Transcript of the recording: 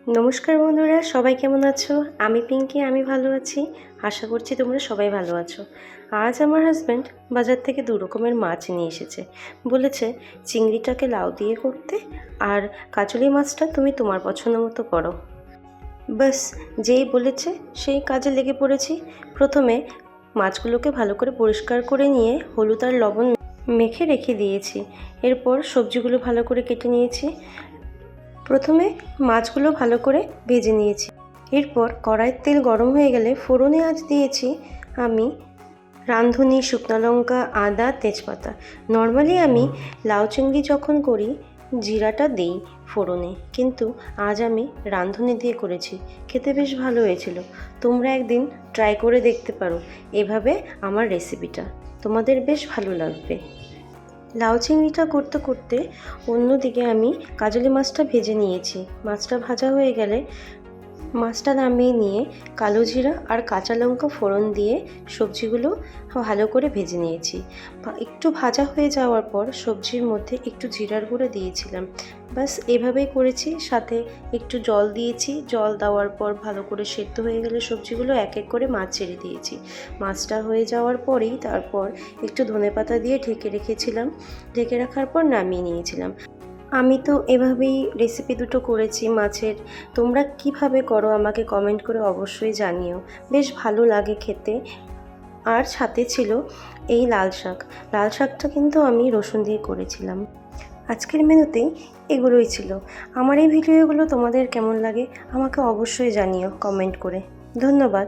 নমস্কার বন্ধুরা, সবাই কেমন আছো? আমি পিঙ্কি, আমি ভালো আছি। আশা করছি তোমরা সবাই ভালো আছো। আজ আমার হাজব্যান্ড বাজার থেকে 2 রকমের মাছ নিয়ে এসেছে। বলেছে চিংড়িটাকে লাউ দিয়ে করতে, আর কাঁচুলি মাছটা তুমি তোমার পছন্দ মতো করো। ব্যাস, যেই বলেছে সেই কাজে লেগে পড়েছি। প্রথমে মাছগুলোকে ভালো করে পরিষ্কার করে নিয়ে হলুদ আর লবণ মেখে রেখে দিয়েছি। এরপর সবজিগুলো ভালো করে কেটে নিয়েছি। প্রথমে মাছগুলো ভালো করে ভেজে নিয়েছি। এরপর কড়াইয়ের তেল গরম হয়ে গেলে ফোড়নে আজ দিয়েছি আমি রাঁধুনি, শুকনো লঙ্কা, আদা, তেজপাতা। নর্মালি আমি লাউ চিংড়ি যখন করি জিরাটা দেই ফোড়নে, কিন্তু আজ আমি রাঁধুনি দিয়ে করেছি। খেতে বেশ ভালো হয়েছিল। তোমরা একদিন ট্রাই করে দেখতে পারো এভাবে আমার রেসিপিটা, তোমাদের বেশ ভালো লাগবে। লাউ চিংড়িটা করতে করতে অন্যদিকে আমি কাজলি মাছটা ভেজে নিয়েছি। মাছটা ভাজা হয়ে গেলে মাছটা নামিয়ে নিয়ে কালো জিরা আর কাঁচা লঙ্কা ফোড়ন দিয়ে সবজিগুলো ভালো করে ভেজে নিয়েছি। একটু ভাজা হয়ে যাওয়ার পর সবজির মধ্যে একটু জিরার গুঁড়ো দিয়েছিলাম। ব্যাস এভাবেই করেছি, সাথে একটু জল দিয়েছি। জল দেওয়ার পর ভালো করে সেদ্ধ হয়ে গেলে সবজিগুলো এক এক করে মাছ ছেড়ে দিয়েছি। মাছটা হয়ে যাওয়ার পরেই তারপর একটু ধনেপাতা দিয়ে ঢেকে রেখেছিলাম। ঢেকে রাখার পর নামিয়ে নিয়েছিলাম। আমি তো এভাবেই রেসিপি দুটো করেছি মাছের। তোমরা কিভাবে করো আমাকে কমেন্ট করে অবশ্যই জানিও, বেশ ভালো লাগে খেতে। আর সাথে ছিল এই লাল শাক। লাল শাকটা কিন্তু আমি রসুন দিয়ে করেছিলাম। আজকের মেনুতেই এগুলোই ছিল। আমার এই ভিডিওগুলো তোমাদের কেমন লাগে আমাকে অবশ্যই জানিও কমেন্ট করে। ধন্যবাদ।